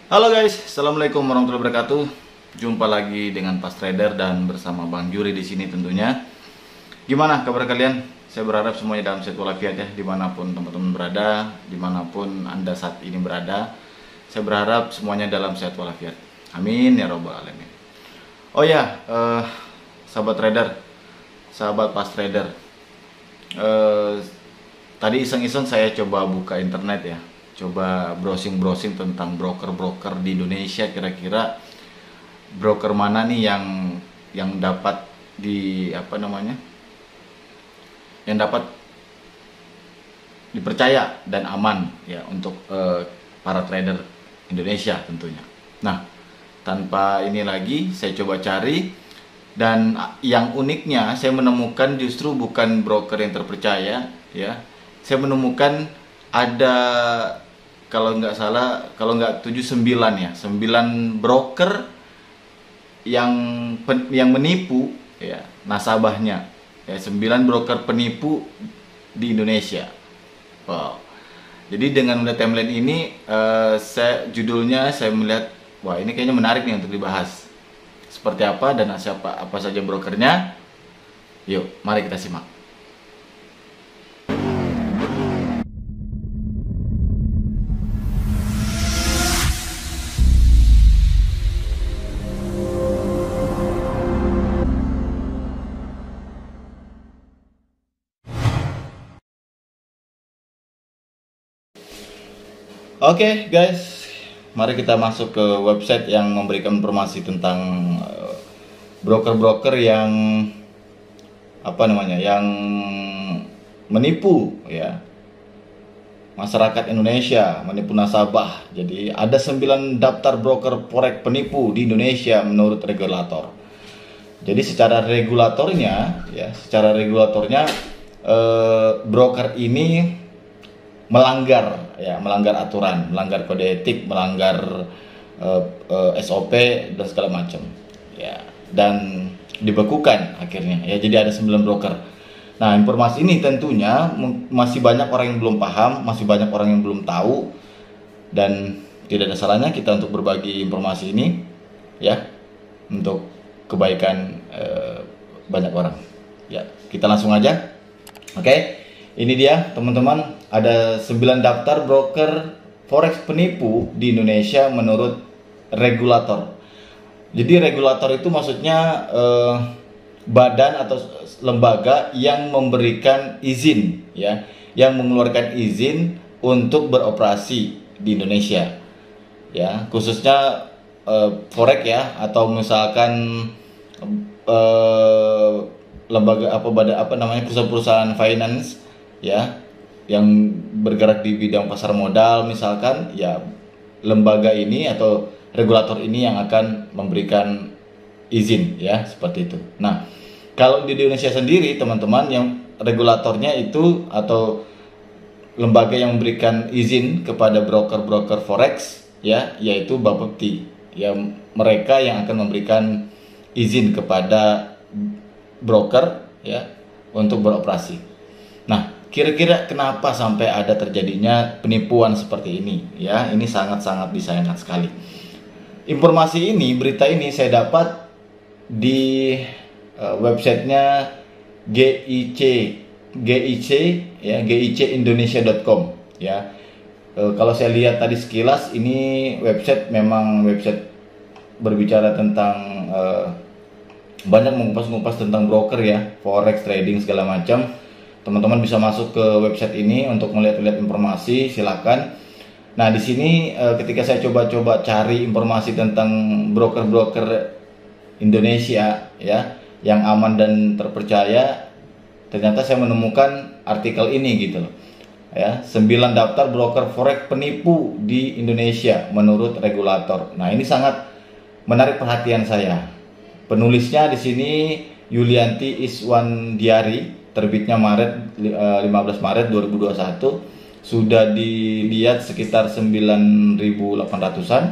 Halo guys, assalamualaikum warahmatullahi wabarakatuh. Jumpa lagi dengan Pas Trader dan bersama Bang Juri di sini tentunya. Gimana kabar kalian? Saya berharap semuanya dalam sehat walafiat ya, dimanapun teman-teman berada, dimanapun anda saat ini berada. Saya berharap semuanya dalam sehat walafiat. Amin ya robbal alamin. Oh ya, sahabat trader, sahabat Pas Trader. Tadi iseng-iseng saya coba buka internet ya, coba browsing-browsing tentang broker-broker di Indonesia. Kira-kira broker mana nih yang dapat yang dapat dipercaya dan aman ya untuk para trader Indonesia tentunya. Nah, tanpa ini lagi saya coba cari, dan yang uniknya saya menemukan justru bukan broker yang terpercaya ya. Saya menemukan ada, kalau nggak salah, kalau nggak 7 9 ya, 9 broker yang menipu ya nasabahnya ya, 9 broker penipu di Indonesia. Wow. Jadi dengan melihat timeline ini, judulnya saya melihat, wah ini kayaknya menarik nih untuk dibahas. Seperti apa dan apa saja brokernya? Yuk, mari kita simak. Oke guys, mari kita masuk ke website yang memberikan informasi tentang broker-broker yang yang menipu ya masyarakat Indonesia, menipu nasabah. Jadi ada 9 daftar broker forex penipu di Indonesia menurut regulator. Jadi secara regulatornya broker ini melanggar aturan, melanggar kode etik, melanggar SOP dan segala macam ya, dan dibekukan akhirnya ya. Jadi ada 9 broker. Nah, informasi ini tentunya masih banyak orang yang belum paham, masih banyak orang yang belum tahu, dan tidak ada salahnya kita untuk berbagi informasi ini ya, untuk kebaikan banyak orang ya. Kita langsung aja. Oke. Ini dia teman-teman, ada 9 daftar broker forex penipu di Indonesia menurut regulator. Jadi regulator itu maksudnya badan atau lembaga yang memberikan izin ya, yang mengeluarkan izin untuk beroperasi di Indonesia. Ya, khususnya forex ya, atau misalkan lembaga perusahaan-perusahaan finance ya, yang bergerak di bidang pasar modal misalkan ya, lembaga ini atau regulator ini yang akan memberikan izin ya, seperti itu. Nah, kalau di Indonesia sendiri teman-teman, yang regulatornya itu atau lembaga yang memberikan izin kepada broker-broker forex ya, yaitu Bapepti ya, mereka yang akan memberikan izin kepada broker ya untuk beroperasi. Nah, kira-kira kenapa sampai ada terjadinya penipuan seperti ini ya? Ini sangat-sangat disayangkan sekali. Informasi ini, berita ini saya dapat di websitenya gicindonesia.com ya. Kalau saya lihat tadi sekilas, ini website memang website berbicara tentang banyak mengupas-ngupas tentang broker ya, forex, trading segala macam. Teman-teman bisa masuk ke website ini untuk melihat-lihat informasi, silakan. Nah, di sini ketika saya coba-coba cari informasi tentang broker-broker Indonesia ya, yang aman dan terpercaya, ternyata saya menemukan artikel ini gitu loh. Ya, 9 daftar broker forex penipu di Indonesia menurut regulator. Nah, ini sangat menarik perhatian saya. Penulisnya di sini Yulianti Iswandiari, terbitnya 15 Maret 2021, sudah dilihat sekitar 9.800-an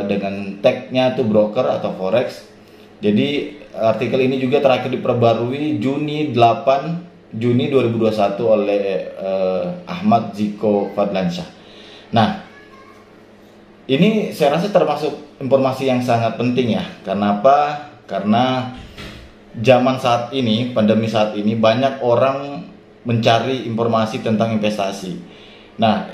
dengan tagnya tuh broker atau forex. Jadi artikel ini juga terakhir diperbarui Juni 2021 oleh Ahmad Ziko Fadlansyah. Nah, Ini saya rasa termasuk informasi yang sangat penting ya. Karena apa? Karena zaman saat ini, pandemi saat ini, banyak orang mencari informasi tentang investasi. Nah,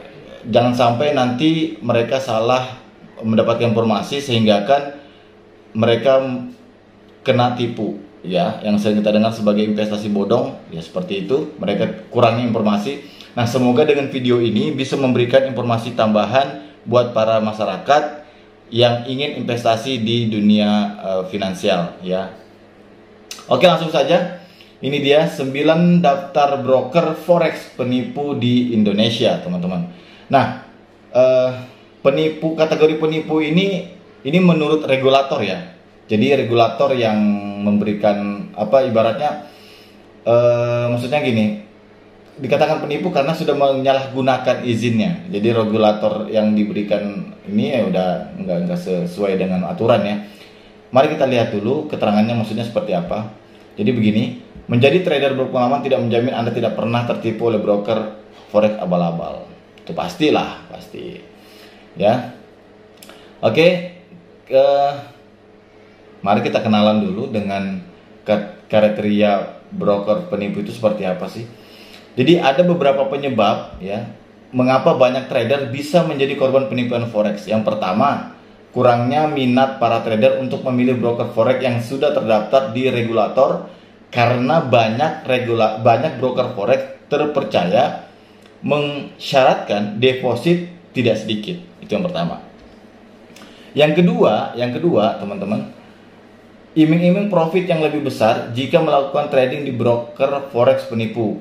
jangan sampai nanti mereka salah mendapatkan informasi sehingga kan mereka kena tipu ya, yang sering kita dengar sebagai investasi bodong ya, seperti itu. Mereka kurangi informasi. Nah, semoga dengan video ini bisa memberikan informasi tambahan buat para masyarakat yang ingin investasi di dunia finansial ya. Oke, langsung saja. Ini dia 9 daftar broker forex penipu di Indonesia, teman-teman. Nah, kategori penipu ini menurut regulator ya. Jadi regulator yang memberikan apa, ibaratnya maksudnya gini, dikatakan penipu karena sudah menyalahgunakan izinnya. Jadi regulator yang diberikan ini ya udah nggak sesuai dengan aturan ya. Mari kita lihat dulu keterangannya maksudnya seperti apa. Jadi begini, menjadi trader berpengalaman tidak menjamin Anda tidak pernah tertipu oleh broker forex abal-abal. Itu pastilah, pasti. Ya. Oke, mari kita kenalan dulu dengan kriteria broker penipu itu seperti apa sih. Jadi ada beberapa penyebab ya, mengapa banyak trader bisa menjadi korban penipuan forex. Yang pertama, kurangnya minat para trader untuk memilih broker forex yang sudah terdaftar di regulator, karena banyak broker forex terpercaya mensyaratkan deposit tidak sedikit. Itu yang pertama. Yang kedua, teman-teman, iming-iming profit yang lebih besar jika melakukan trading di broker forex penipu,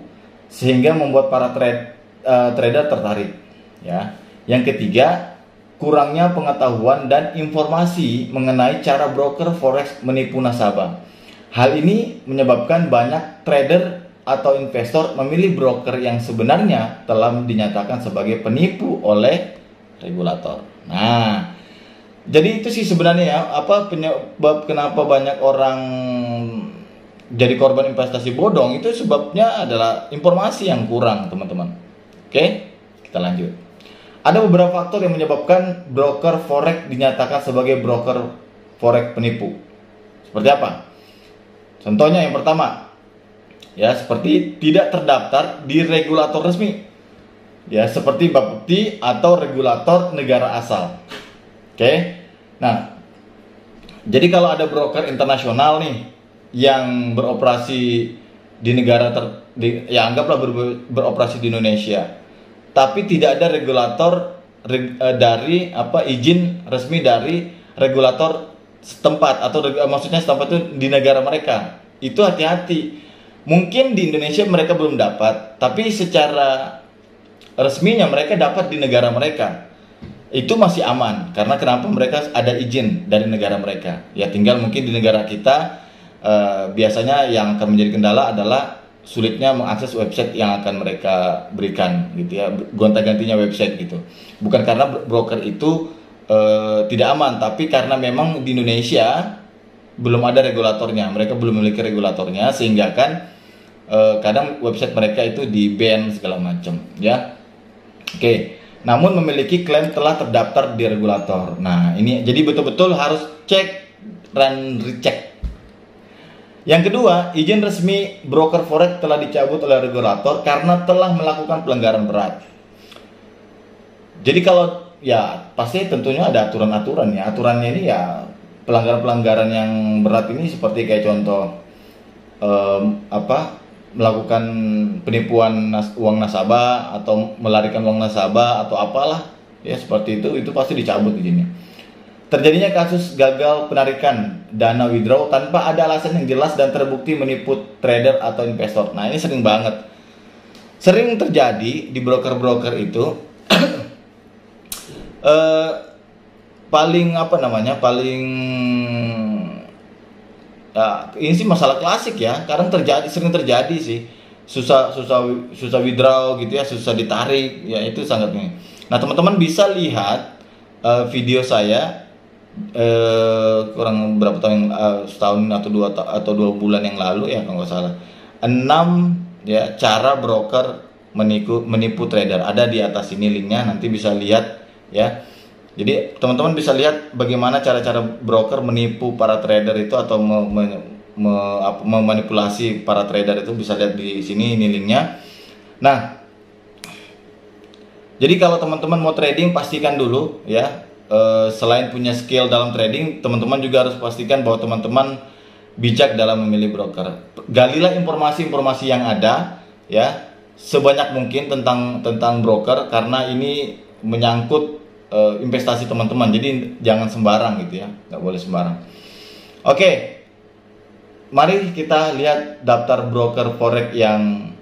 sehingga membuat para trader tertarik ya. Yang ketiga, kurangnya pengetahuan dan informasi mengenai cara broker forex menipu nasabah. Hal ini menyebabkan banyak trader atau investor memilih broker yang sebenarnya telah dinyatakan sebagai penipu oleh regulator. Nah, jadi itu sih sebenarnya ya, apa penyebab kenapa banyak orang jadi korban investasi bodong. Itu sebabnya adalah informasi yang kurang, teman-teman. Oke, kita lanjut. Ada beberapa faktor yang menyebabkan broker forex dinyatakan sebagai broker forex penipu. Seperti apa? Contohnya yang pertama, ya seperti tidak terdaftar di regulator resmi. Ya, seperti Bapepti atau regulator negara asal. Oke. Nah, jadi kalau ada broker internasional nih yang beroperasi di negara ya anggaplah beroperasi di Indonesia, tapi tidak ada regulator dari izin resmi dari regulator setempat, atau maksudnya setempat itu di negara mereka, itu hati-hati. Mungkin di Indonesia mereka belum dapat, tapi secara resminya mereka dapat di negara mereka. Itu masih aman, karena kenapa? Mereka ada izin dari negara mereka. Ya tinggal mungkin di negara kita biasanya yang akan menjadi kendala adalah sulitnya mengakses website yang akan mereka berikan gitu ya, gonta-gantinya website gitu. Bukan karena broker itu tidak aman, tapi karena memang di Indonesia belum ada regulatornya, mereka belum memiliki regulatornya, sehingga kan kadang website mereka itu di ban segala macam ya. Oke. Namun memiliki klaim telah terdaftar di regulator. Nah, ini jadi betul-betul harus cek dan recheck. Yang kedua, izin resmi broker forex telah dicabut oleh regulator karena telah melakukan pelanggaran berat. Jadi kalau ya pasti tentunya ada aturan-aturan ya. Aturannya ini ya pelanggaran-pelanggaran yang berat ini seperti kayak contoh melakukan penipuan uang nasabah atau melarikan uang nasabah atau apalah ya, seperti itu pasti dicabut izinnya. Terjadinya kasus gagal penarikan dana withdraw tanpa ada alasan yang jelas dan terbukti menipu trader atau investor. Nah, ini sering banget. Sering terjadi di broker-broker itu paling ini sih masalah klasik ya. Kadang sering terjadi sih. Susah withdraw gitu ya, susah ditarik. Ya itu sangat ini. Nah, teman-teman bisa lihat video saya kurang berapa tahun, setahun atau 2 bulan yang lalu ya kalau nggak salah, 6 ya cara broker menipu trader. Ada di atas ini linknya, nanti bisa lihat ya. Jadi teman-teman bisa lihat bagaimana cara-cara broker menipu para trader itu atau memanipulasi para trader itu, bisa lihat di sini, ini linknya. Nah, jadi kalau teman-teman mau trading, pastikan dulu ya, selain punya skill dalam trading, teman-teman juga harus pastikan bahwa teman-teman bijak dalam memilih broker. Galilah informasi-informasi yang ada ya sebanyak mungkin tentang broker, karena ini menyangkut investasi teman-teman. Jadi jangan sembarang gitu ya, nggak boleh sembarang. Oke, mari kita lihat daftar broker forex yang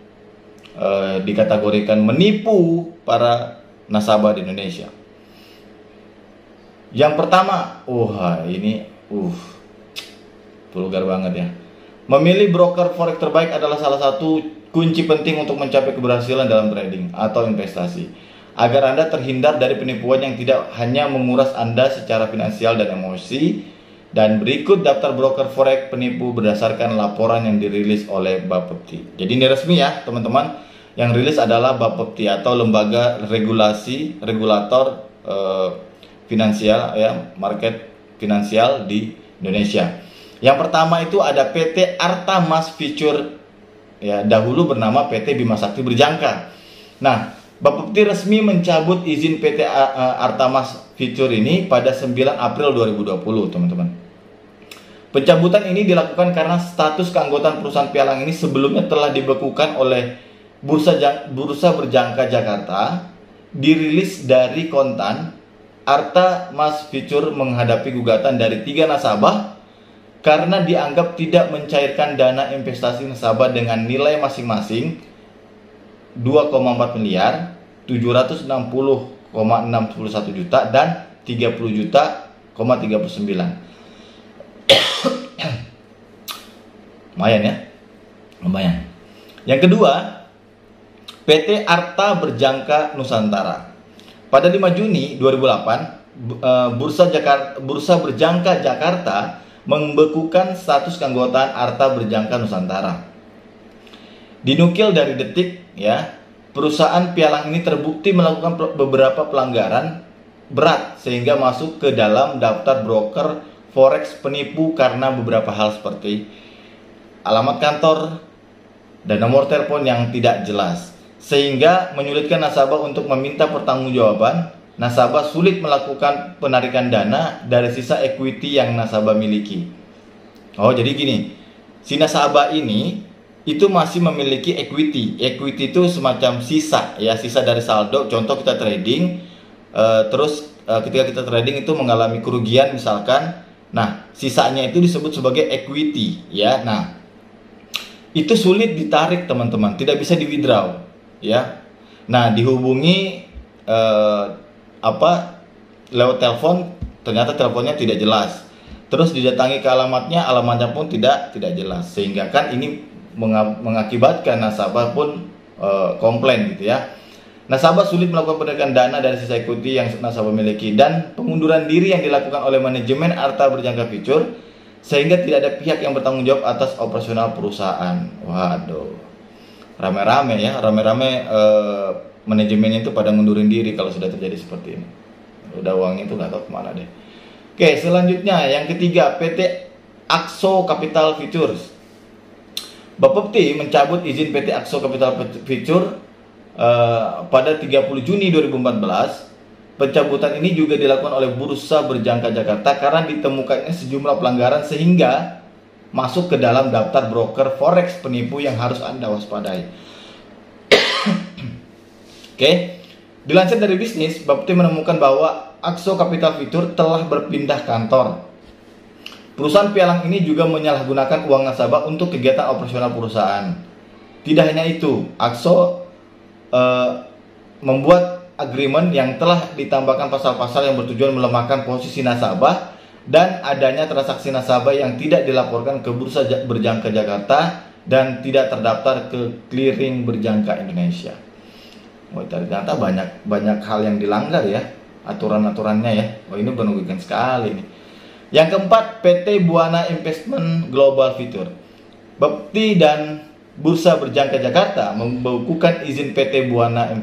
dikategorikan menipu para nasabah di Indonesia. Yang pertama, ini vulgar banget ya. Memilih broker forex terbaik adalah salah satu kunci penting untuk mencapai keberhasilan dalam trading atau investasi, agar Anda terhindar dari penipuan yang tidak hanya menguras Anda secara finansial dan emosi. Dan berikut daftar broker forex penipu berdasarkan laporan yang dirilis oleh Bapepti. Jadi ini resmi ya teman-teman. Yang rilis adalah Bapepti atau lembaga regulator finansial ya, market finansial di Indonesia. Yang pertama itu ada PT Arta Mas Future ya, dahulu bernama PT Bima Sakti Berjangka. Nah, Bapepti resmi mencabut izin PT Arta Mas Future ini pada 9 April 2020, teman-teman. Pencabutan ini dilakukan karena status keanggotaan perusahaan pialang ini sebelumnya telah dibekukan oleh Bursa Berjangka Jakarta. Dirilis dari kontan, Arta Mas Future menghadapi gugatan dari 3 nasabah karena dianggap tidak mencairkan dana investasi nasabah dengan nilai masing-masing 2,4 miliar, 760,61 juta, dan 30 juta, 39. Lumayan ya, lumayan. Yang kedua, PT Arta Berjangka Nusantara. Pada 5 Juni 2008, Bursa Berjangka Jakarta membekukan status keanggotaan Arta Berjangka Nusantara. Dinukil dari Detik ya, perusahaan pialang ini terbukti melakukan beberapa pelanggaran berat sehingga masuk ke dalam daftar broker forex penipu karena beberapa hal seperti alamat kantor dan nomor telepon yang tidak jelas, sehingga menyulitkan nasabah untuk meminta pertanggungjawaban. Nasabah sulit melakukan penarikan dana dari sisa equity yang nasabah miliki. Oh, jadi gini, si nasabah ini itu masih memiliki equity. Equity itu semacam sisa ya, sisa dari saldo. Contoh kita trading, ketika kita trading itu mengalami kerugian misalkan, nah sisanya itu disebut sebagai equity ya. Nah, itu sulit ditarik teman-teman, tidak bisa di withdraw ya. Nah, dihubungi lewat telepon, ternyata teleponnya tidak jelas. Terus didatangi ke alamatnya pun tidak jelas, sehingga kan ini mengakibatkan nasabah pun komplain gitu ya. Nasabah sulit melakukan penarikan dana dari sisa equity yang nasabah miliki, dan pengunduran diri yang dilakukan oleh manajemen Arta Berjangka Future, sehingga tidak ada pihak yang bertanggung jawab atas operasional perusahaan. Waduh, rame-rame ya, manajemennya itu pada ngundurin diri kalau sudah terjadi seperti ini. Udah uangnya itu nggak tahu kemana deh. Oke, selanjutnya yang ketiga, PT Akso Capital Futures. Bapepti mencabut izin PT Akso Capital Future pada 30 Juni 2014. Pencabutan ini juga dilakukan oleh Bursa Berjangka Jakarta karena ditemukannya sejumlah pelanggaran sehingga masuk ke dalam daftar broker forex penipu yang harus Anda waspadai. Oke, dilansir dari bisnis, Bapepti menemukan bahwa Akso Capital Future telah berpindah kantor. Perusahaan pialang ini juga menyalahgunakan uang nasabah untuk kegiatan operasional perusahaan. Tidak hanya itu, Akso membuat agreement yang telah ditambahkan pasal-pasal yang bertujuan melemahkan posisi nasabah dan adanya transaksi nasabah yang tidak dilaporkan ke Bursa Berjangka Jakarta dan tidak terdaftar ke Clearing Berjangka Indonesia. Ternyata banyak hal yang dilanggar ya, aturan-aturannya ya. Ini merugikan sekali nih. Yang keempat, PT Buana Investment Global Future. Bapepti dan Bursa Berjangka Jakarta membukukan izin PT Buana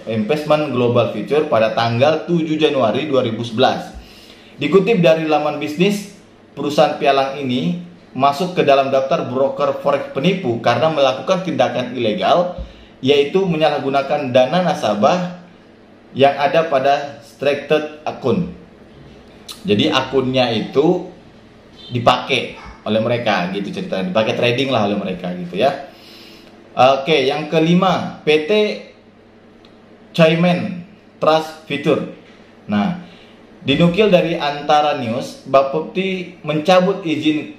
Investment Global Future pada tanggal 7 Januari 2011. Dikutip dari laman bisnis, perusahaan pialang ini masuk ke dalam daftar broker forex penipu karena melakukan tindakan ilegal, yaitu menyalahgunakan dana nasabah yang ada pada structured akun. Jadi akunnya itu dipakai oleh mereka gitu ceritanya, dipakai trading lah oleh mereka gitu ya. Oke, yang kelima, PT Cayman Trust Future. Nah, dinukil dari Antara News, Bapepti mencabut izin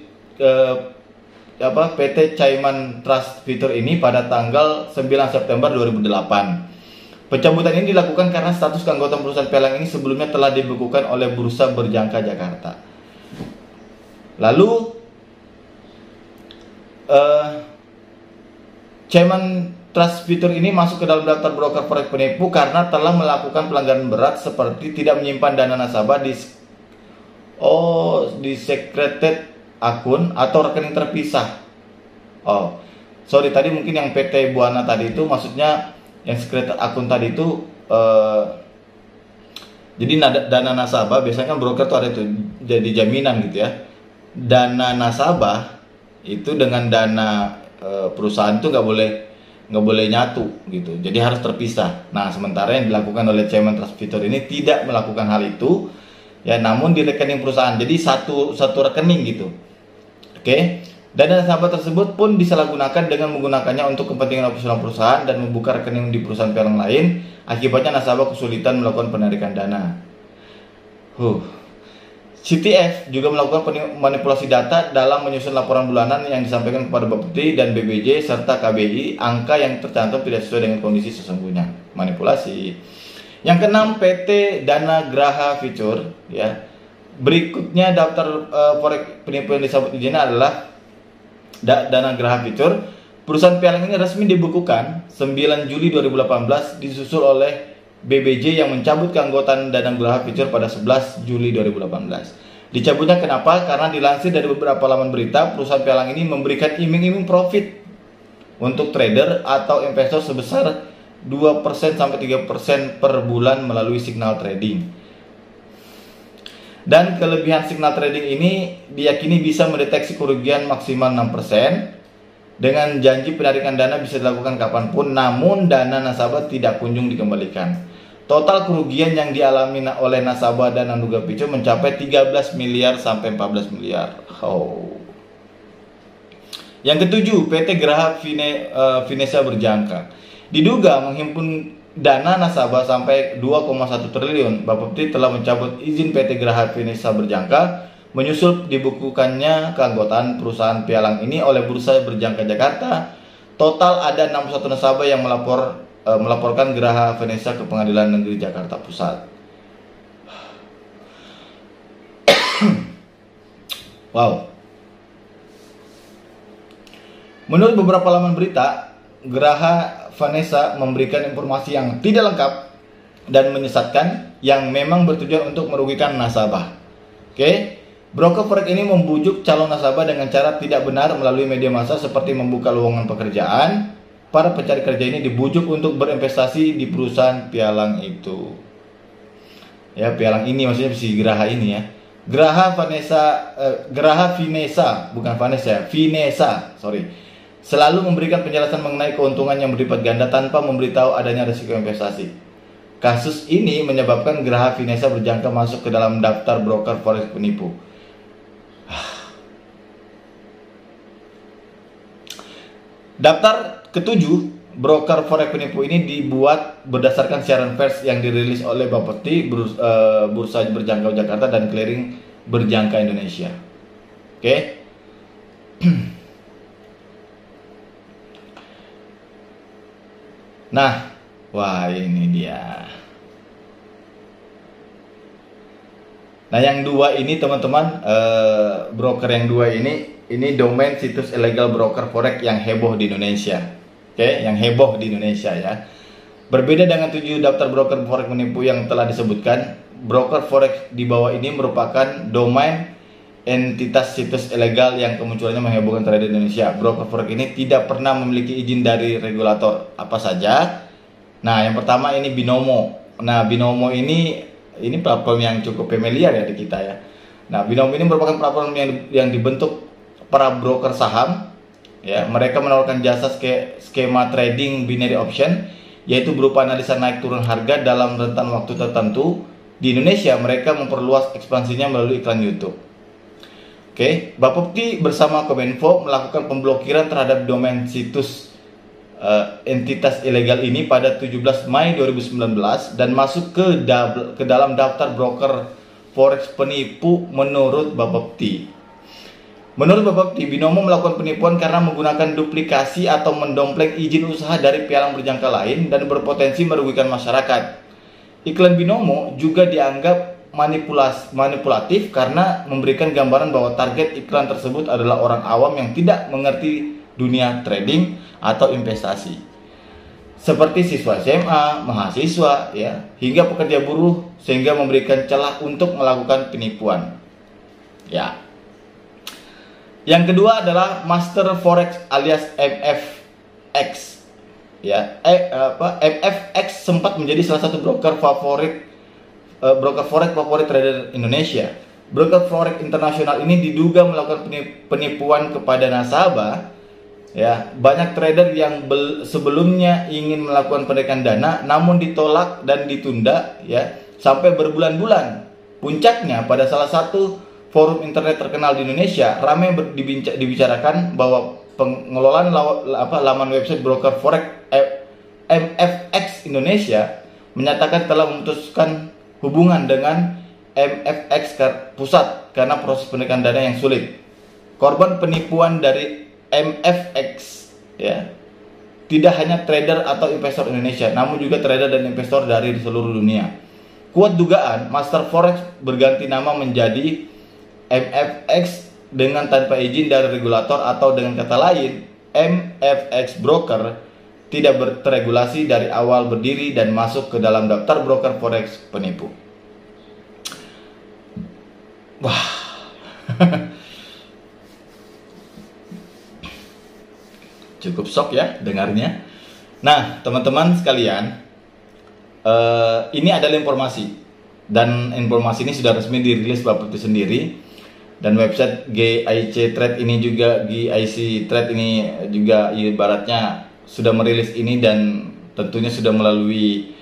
PT Cayman Trust Future ini pada tanggal 9 September 2008. Pencabutan ini dilakukan karena status keanggotaan perusahaan pialang ini sebelumnya telah dibekukan oleh Bursa Berjangka Jakarta. Lalu Cayman Trust Future ini masuk ke dalam daftar broker forex penipu karena telah melakukan pelanggaran berat seperti tidak menyimpan dana nasabah di secreted akun atau rekening terpisah. Tadi mungkin yang PT Buana tadi itu maksudnya yang secreted akun tadi itu jadi dana nasabah biasanya kan broker tuh ada itu jadi jaminan gitu ya. Dana nasabah itu dengan dana perusahaan itu nggak boleh nyatu gitu, jadi harus terpisah. Nah, sementara yang dilakukan oleh Cayman Trust Future ini tidak melakukan hal itu ya, namun di rekening perusahaan, jadi satu rekening gitu. Oke. Dana nasabah tersebut pun disalahgunakan dengan menggunakannya untuk kepentingan operasional perusahaan dan membuka rekening di perusahaan pialang lain. Akibatnya nasabah kesulitan melakukan penarikan dana. CTF juga melakukan manipulasi data dalam menyusun laporan bulanan yang disampaikan kepada Bapepti dan BBJ serta KBI. Angka yang tercantum tidak sesuai dengan kondisi sesungguhnya. Manipulasi. Yang keenam, PT Dana Graha Future ya. Berikutnya daftar forex penipu yang disebut izinnya adalah Dana Graha Future. Perusahaan pialang ini resmi dibukukan 9 Juli 2018, disusul oleh BBJ yang mencabut keanggotaan Dana Graha Future pada 11 Juli 2018. Dicabutnya kenapa? Karena dilansir dari beberapa laman berita, perusahaan pialang ini memberikan iming-iming profit untuk trader atau investor sebesar 2% sampai 3% per bulan melalui signal trading. Dan kelebihan signal trading ini diyakini bisa mendeteksi kerugian maksimal 6%. Dengan janji penarikan dana bisa dilakukan kapanpun, namun dana nasabah tidak kunjung dikembalikan. Total kerugian yang dialami oleh nasabah Dana Graha Future mencapai 13 miliar sampai 14 miliar. Yang ketujuh, PT Graha Finesa Berjangka. Diduga menghimpun dana nasabah sampai 2,1 triliun. Bapepti telah mencabut izin PT Graha Finesa Berjangka menyusul dibukukannya keanggotaan perusahaan pialang ini oleh Bursa Berjangka Jakarta. Total ada 61 nasabah yang melaporkan Graha Finesa ke Pengadilan Negeri Jakarta Pusat. Wow. Menurut beberapa laman berita, Graha Finesa memberikan informasi yang tidak lengkap dan menyesatkan yang memang bertujuan untuk merugikan nasabah. Oke. Broker forex ini membujuk calon nasabah dengan cara tidak benar melalui media massa seperti membuka lowongan pekerjaan. Para pencari kerja ini dibujuk untuk berinvestasi di perusahaan pialang itu. Ya, pialang ini maksudnya si Graha ini ya. Graha Finesa, selalu memberikan penjelasan mengenai keuntungan yang berlipat ganda tanpa memberitahu adanya risiko investasi. Kasus ini menyebabkan Graha Finesa Berjangka masuk ke dalam daftar broker forex penipu. Daftar ketujuh broker forex penipu ini dibuat berdasarkan siaran pers yang dirilis oleh Bapepti, Bursa Berjangka Jakarta dan Clearing Berjangka Indonesia. Oke. Nah, wah ini dia. Nah, yang dua ini teman-teman, broker yang dua ini domain situs ilegal broker forex yang heboh di Indonesia. Oke, yang heboh di Indonesia ya. Berbeda dengan 7 daftar broker forex menipu yang telah disebutkan, broker forex di bawah ini merupakan domain entitas situs ilegal yang kemunculannya menghebohkan trader Indonesia. Broker forex ini tidak pernah memiliki izin dari regulator. Apa saja? Nah, yang pertama ini Binomo. Nah, Binomo ini platform yang cukup familiar ya di kita ya. Nah, Binomo ini merupakan platform yang dibentuk para broker saham. Ya, mereka menawarkan jasa skema trading binary option, yaitu berupa analisa naik turun harga dalam rentan waktu tertentu. Di Indonesia, mereka memperluas ekspansinya melalui iklan YouTube. Oke, Bapepti bersama Kominfo melakukan pemblokiran terhadap domain situs entitas ilegal ini pada 17 Mei 2019 dan masuk ke dalam daftar broker forex penipu menurut Bapepti. Menurut Bapepti, Binomo melakukan penipuan karena menggunakan duplikasi atau mendompleng izin usaha dari pialang berjangka lain dan berpotensi merugikan masyarakat. Iklan Binomo juga dianggap manipulatif karena memberikan gambaran bahwa target iklan tersebut adalah orang awam yang tidak mengerti dunia trading atau investasi, seperti siswa SMA, mahasiswa, ya, hingga pekerja buruh, sehingga memberikan celah untuk melakukan penipuan. Ya. Yang kedua adalah Master Forex alias MFX. Ya, MFX sempat menjadi salah satu broker forex favorit trader Indonesia. Broker forex internasional ini diduga melakukan penipuan kepada nasabah. Ya, banyak trader yang sebelumnya ingin melakukan penarikan dana namun ditolak dan ditunda ya sampai berbulan-bulan. Puncaknya pada salah satu forum internet terkenal di Indonesia ramai dibicarakan bahwa pengelolaan laman website broker forex MFX Indonesia menyatakan telah memutuskan hubungan dengan MFX pusat karena proses penarikan dana yang sulit. Korban penipuan dari MFX ya tidak hanya trader atau investor Indonesia, namun juga trader dan investor dari seluruh dunia. Kuat dugaan Master Forex berganti nama menjadi MFX dengan tanpa izin dari regulator, atau dengan kata lain MFX broker tidak terregulasi dari awal berdiri dan masuk ke dalam daftar broker forex penipu. Wah. Cukup shock ya dengarnya. Nah, teman-teman sekalian, ini adalah informasi, dan informasi ini sudah resmi dirilis Bapepti sendiri, dan website GIC Trade ini juga, GIC Trade ini juga ibaratnya sudah merilis ini, dan tentunya sudah melalui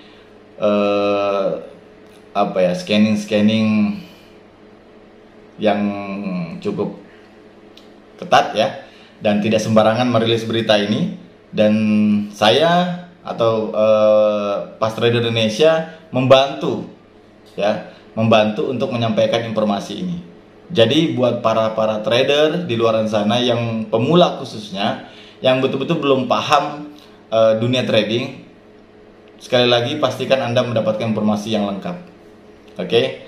scanning yang cukup ketat ya, dan tidak sembarangan merilis berita ini. Dan saya atau Pas Trader Indonesia membantu untuk menyampaikan informasi ini. Jadi buat para trader di luar sana yang pemula khususnya, yang betul-betul belum paham dunia trading, sekali lagi pastikan Anda mendapatkan informasi yang lengkap. Oke.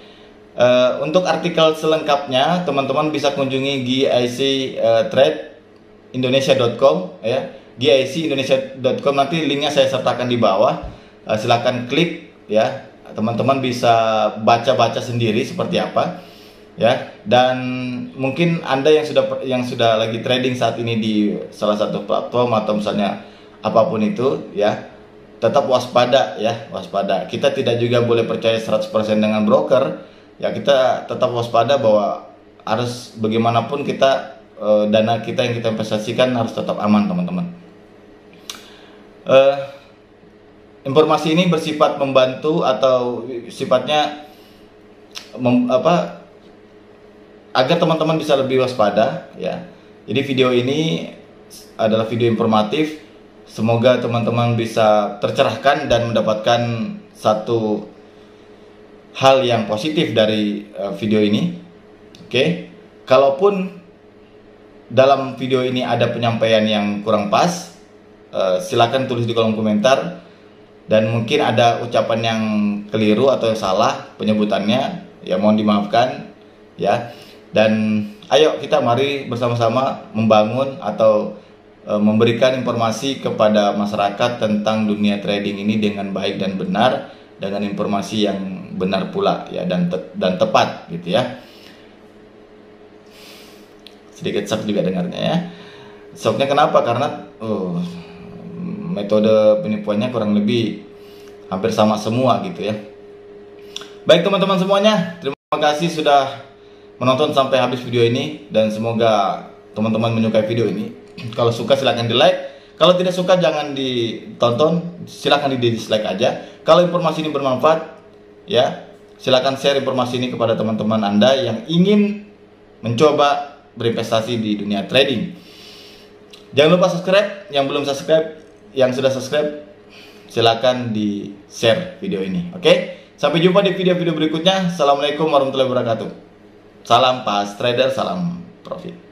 Untuk artikel selengkapnya teman-teman bisa kunjungi gicindonesia.com ya, gicindonesia.com, nanti linknya saya sertakan di bawah. Silahkan klik ya, teman-teman bisa baca-baca sendiri seperti apa ya. Dan mungkin Anda yang sudah lagi trading saat ini di salah satu platform atau misalnya apapun itu ya, tetap waspada ya, waspada. Kita tidak juga boleh percaya 100% dengan broker ya, kita tetap waspada bahwa harus bagaimanapun kita dana kita yang kita investasikan harus tetap aman, teman-teman. Informasi ini bersifat membantu atau sifatnya agar teman-teman bisa lebih waspada ya. Jadi video ini adalah video informatif. Semoga teman-teman bisa tercerahkan dan mendapatkan satu hal yang positif dari video ini. Oke. Kalaupun dalam video ini ada penyampaian yang kurang pas, silakan tulis di kolom komentar. Dan mungkin ada ucapan yang keliru atau yang salah penyebutannya, ya mohon dimaafkan ya. Dan ayo kita mari bersama-sama membangun atau memberikan informasi kepada masyarakat tentang dunia trading ini dengan baik dan benar, dengan informasi yang benar pula ya, dan tepat gitu ya. sedikit shock juga dengarnya ya. Shocknya kenapa? Karena metode penipuannya kurang lebih hampir sama semua gitu ya. Baik teman-teman semuanya, terima kasih sudah menonton sampai habis video ini, dan semoga teman-teman menyukai video ini. Kalau suka silahkan di like, kalau tidak suka jangan ditonton, silahkan di dislike aja. Kalau informasi ini bermanfaat ya, silahkan share informasi ini kepada teman-teman Anda yang ingin mencoba berinvestasi di dunia trading. Jangan lupa subscribe, yang belum subscribe, yang sudah subscribe silahkan di share video ini. Oke, sampai jumpa di video-video berikutnya. Assalamualaikum warahmatullahi wabarakatuh. Salam pas trader, salam profit.